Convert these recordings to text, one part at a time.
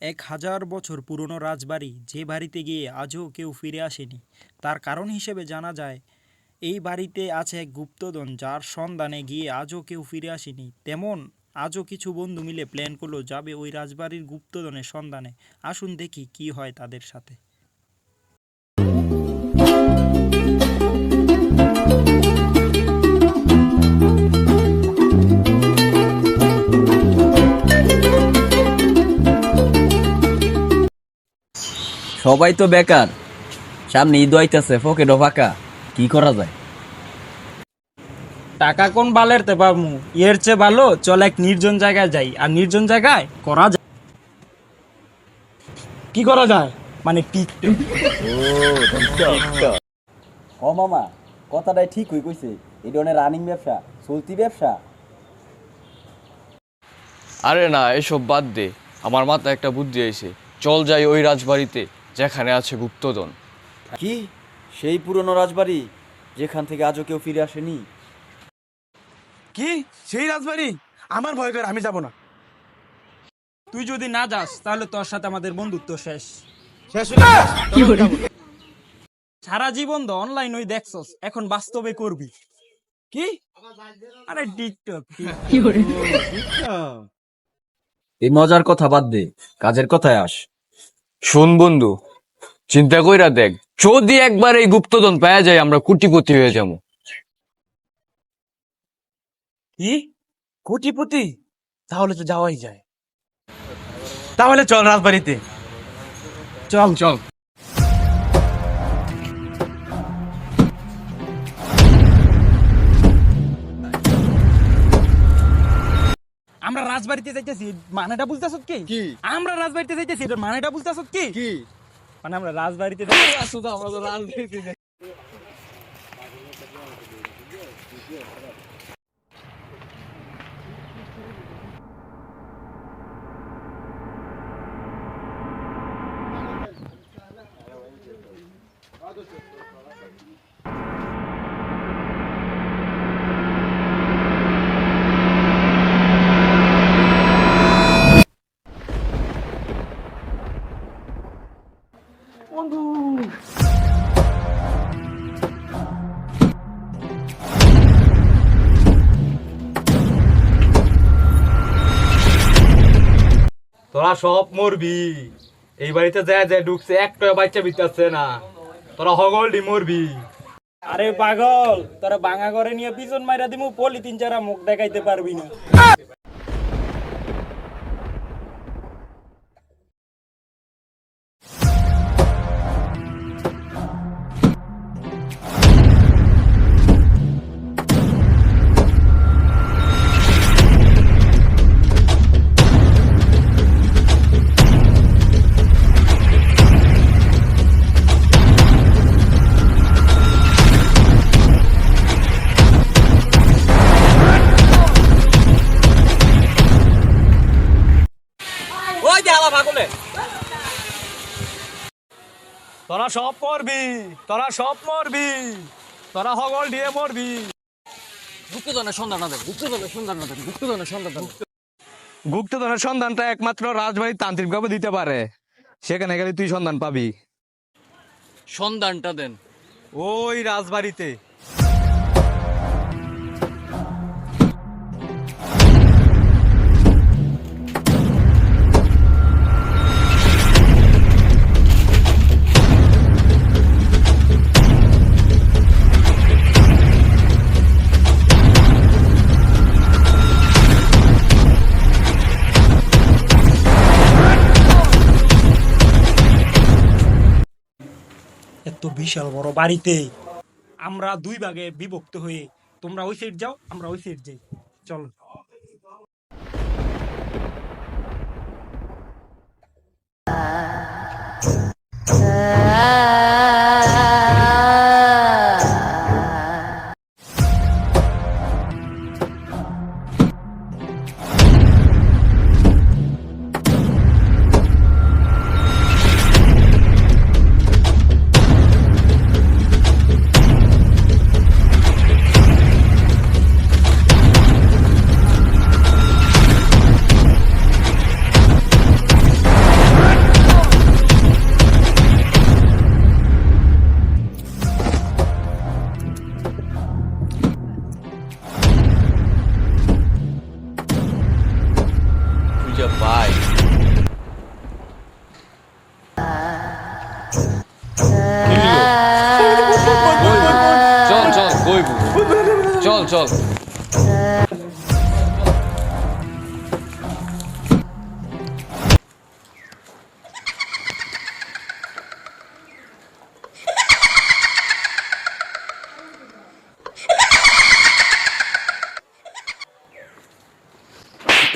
১,০০০ বছর পুরনো রাজবাড়ি যে বাড়িতে গিয়ে আজও কেউ ফিরে আসেনি, তার কারণ হিসেবে জানা যায় এই বাড়িতে আছে এক গুপ্তধন যার সন্ধানে গিয়ে আজও কেউ ফিরে আসেনি। তেমন আজও কিছু বন্ধু মিলে প্ল্যান করলো যাবে ওই রাজবাড়ির গুপ্তধনের সন্ধানে। আসুন দেখি কি হয় তাদের সাথে। সবাই তো বেকার, সামনে ঈদ আইতাছে, পকেটও ফাঁকা, কি করা যায়? টাকা কোন বালেরতে পাবো, এর চেয়ে ভালো চল এক নির্জন জায়গায় যাই। আর নির্জন জায়গায় করা যায়, কি করা যায় মানে টিকটক। ও মামা, কথাটাই ঠিক হই কইছে, এই ধরনের রানিং ব্যবসা, চলতি ব্যবসা। আরে না, এসব বাদ দে। আমার মাথায় একটা বুদ্ধি এসে, চল যাই ওই রাজবাড়িতে যেখানে আছে গুপ্তধন। কি সেই পুরনো রাজবাড়ি যেখান থেকে আজও কেউ ফিরে আসেনি? কি সেই রাজবাড়ি? আমার ভয় করে, আমি যাব না। তুই যদি না যাস তাহলে তোর সাথে আমাদের বন্ধুত্ব শেষ। শেষ হলে কি করে? সারা জীবন তো অনলাইন ওই দেখছস, এখন বাস্তবে করবি কি? আরে টিকটক। কি করে? এই মজার কথা বাদ দে, কাজের কথায় আস। শোন বন্ধু, চিন্তা কইরা দেখ, যদি একবার এই গুপ্তধন পাওয়া যায় আমরা কোটিপতি হয়ে যাবো। কি কোটিপতি? তাহলে তো যাওয়াই যায়। তাহলে চল রাজবাড়িতে। চল চল। আমরা রাজবাড়িতে যাইতেছি, মানেটা বুঝতেছ কি? আমরা রাজবাড়িতে যাইতেছি, এটা মানেটা বুঝতেছ কি? মানে আমরা রাজবাড়িতে তোরা সব মরবি। এই বাড়িতে যায় যায় ঢুকছে, একটা বাচ্চা বিতাচ্ছে না, তোরা হগলডি মরবি। আরে পাগল, তোরা ভাঙা ঘরে নিয়ে পিছন মাইরা দিমু, পলিথিন ছাড়া মুখ দেখাইতে পারবি না। ওই যে আমার পাগলে। তোরা সব মরবি, তোরা সব মরবি, তোরা হগল দিয়ে মরবি। গুপ্তধনের সন্ধান না দেন, গুপ্তধনের সন্ধান না দেন, গুপ্তধনের সন্ধান দেন। গুপ্তধনের সন্ধানটা একমাত্র রাজবাড়ির তান্ত্রিক বাবু দিতে পারে, সেখানে গেলে তুই সন্ধান পাবি। সন্ধানটা দেন। ওই রাজবাড়িতে। এত বিশাল বড় বাড়িতে আমরা দুই ভাগে বিভক্ত হয়ে, তোমরা ওই সাইড যাও, আমরা ওই সাইড যাই। চল। চল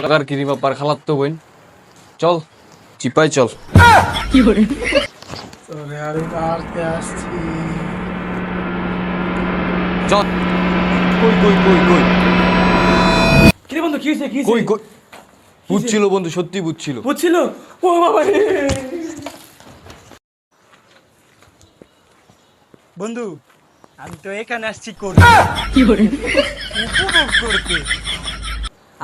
টাকার কিরি বাপার খালাত তো বইন চল চিপাই চল চল কই কই কই কই কিরে বন্ধু কি হয়েছে কি কই কই বুঝছিল বন্ধু সত্যি বুঝছিল বুঝছিল ও বাবা রে বন্ধু আমি তো এখানে আসছি করতে উপভোগ করতে।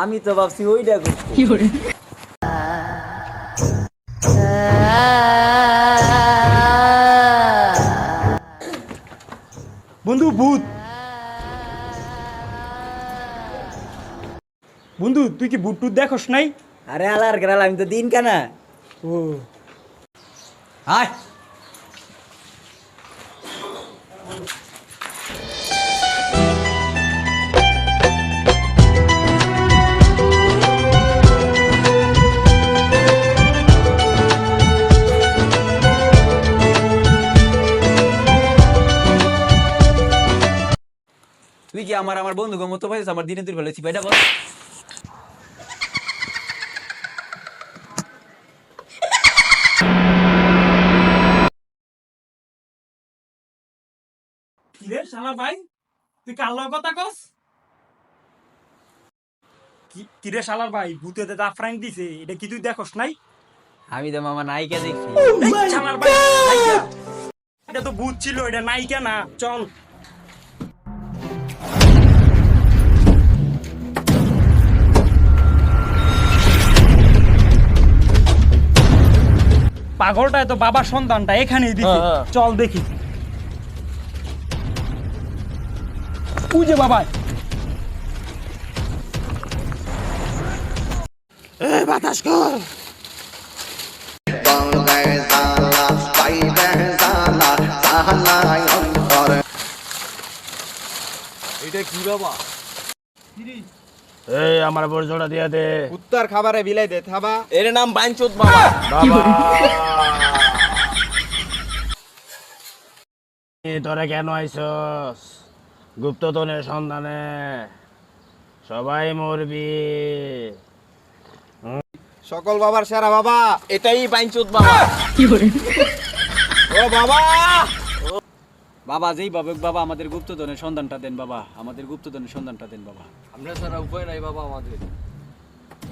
আমি তো ভাবছি ওইটা করতে। বন্ধু ভূত, বন্ধু তুই কি ভূত টুত দেখোস নাই? আরে আলার গেরাল আমি তো দিন কানা। ও আয় তুই কি আমার বন্ধু মতো পাইছিস আমার দিনে তুই ফেলেছি ভাইটা বল কিরে শালা ভাই, তুই কার লগে কথা কস? কিরে শালার ভাই, ভূতে তো আফরাইন দিছে, এটা কি তুই দেখোস নাই? আমি তো মামা নায়িকা দেখছি এই শালার ভাই, নায়িকা? এটা তো ভূত ছিল, এটা নায়িকা না। চল পাগলটা তো বাবার সন্তানটা এখানেই দিছে। চল দেখি। যে বাবা বাতাস কর। এটা কি বাবা এই আমার বর্জটা দিয়া দে। উত্তর খাবারে বিলাই দে থাবা। এর নাম বাইনচোদ বাবা তোরা কেন আইসস? গুপ্তধনের সন্ধানে সবাই মরবি। সকল বাবার সেরা বাবা। এটাই বাইনচোদ বাবা ও বাবা বাবা যেই বাবা আমাদের গুপ্তধনের সন্ধানটা দেন বাবা, আমাদের গুপ্তধনের সন্ধানটা দেন বাবা। আমরা ছাড়া উপায় নাই বাবা আমাদের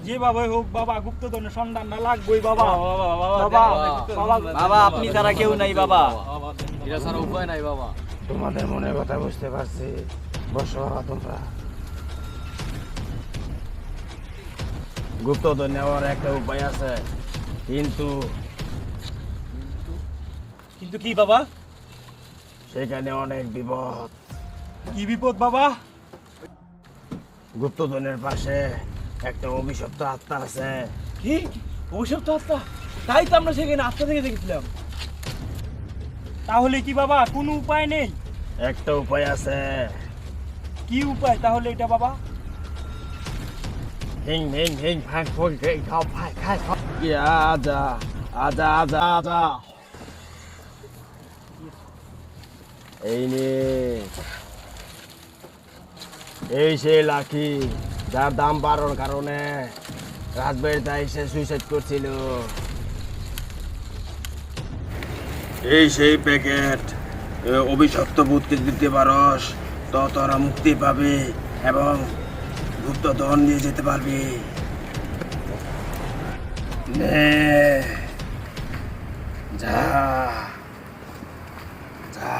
যে বাবাই হোক বাবা, গুপ্তধনের সন্ধান না লাগবেই বাবা। বাবা আপনি তারা কেউ নাই বাবা। এটা ছাড়া উপায় নাই বাবা তোমাদের মনের কথা বুঝতে পারছি, বসো বাবা তোমরা। গুপ্তধন নেওয়ার একটা উপায় আছে, কিন্তু কিন্তু কি বাবা? সেখানে অনেক বিপদ। কি বিপদ বাবা? গুপ্তধনের পাশে একটা অভিশপ্ত আত্মা আছে। কি ওসব তো আত্মা? তাই তো আমরা সেখানে আত্মা থেকে দেখেছিলাম। তাহলে কি বাবা কোনো উপায় নেই? একটা উপায় আছে। কি উপায় তাহলে এটা বাবা? হিং হিং হিং ফাং ফুং হিং খাও ফাই খাই খাও। আজা আজা আজা আজা এই নে, এই সেই লাঠি যার দাম বাড়ার কারণে রাজবাড়িতে এসে সুইসাইড করছিল। এই সেই প্যাকেট, অভিশপ্ত ভূতকে দিতে পারস তো তোরা মুক্তি পাবি এবং গুপ্তধন নিয়ে যেতে পারবি। নে যা যা।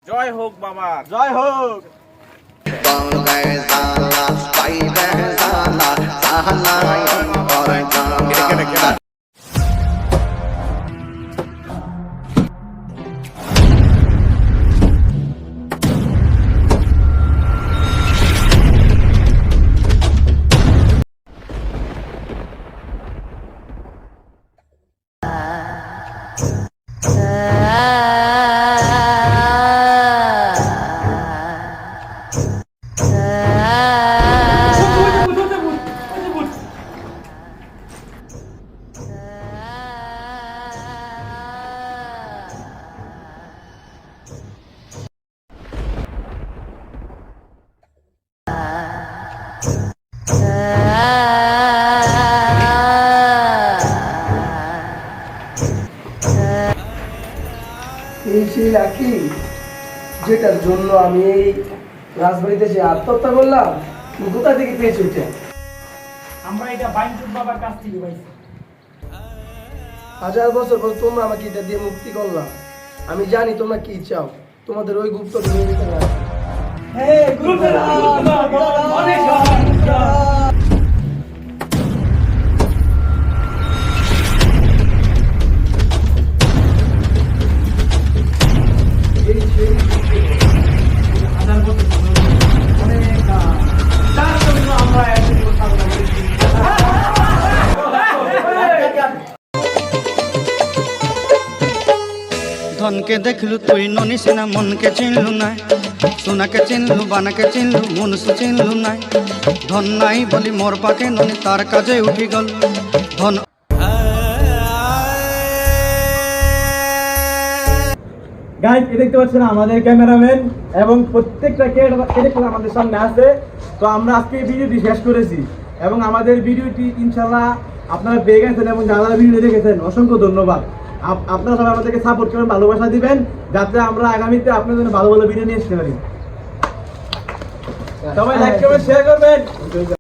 জয় হোক বাবা। জয় হোক। এটা কি যেটার জন্য আমি এই রাজবাড়িতে এসে আত্মহত্যা করলাম? তুমি কোথা থেকে পেয়েছো এটা? আমরা এটা বাইনচুদ বাবার কাছ থেকে পাইছি। 1000 বছর পর তোমরা আমাকে এটা দিয়ে মুক্তি করলাম। আমি জানি তোমরা কি চাও, তোমাদের ওই গুপ্ত নিয়ে নিতে পারো। এই সেই হাজার বছর অনেক তার জন্য আমরা একদিন কথা বলেছি। ধনকে দেখলু তুই ননিস না মনকে চিনলু নাই, সোনাকে চিনলু বানাকে চিনলু মনুষ্য চিনলু নাই। ধন নাই বলি মোর পাকে ননি তার কাজে উঠি গল ধন। গাইস এই দেখতে পাচ্ছেন আমাদের ক্যামেরাম্যান এবং প্রত্যেকটা ক্যারেক্টার আমাদের সামনে আছে। তো আমরা আজকে এই ভিডিওটি শেষ করেছি এবং আমাদের ভিডিওটি ইনশাআল্লাহ আপনারা পেয়ে গেছেন এবং যারা ভিডিও দেখেছেন অসংখ্য ধন্যবাদ। আপনারা সবাই আমাদেরকে সাপোর্ট করবেন, ভালোবাসা দিবেন যাতে আমরা আগামীতে আপনাদের জন্য ভালো ভালো ভিডিও নিয়ে আসতে পারি। সবাই লাইক করবেন, শেয়ার করবেন।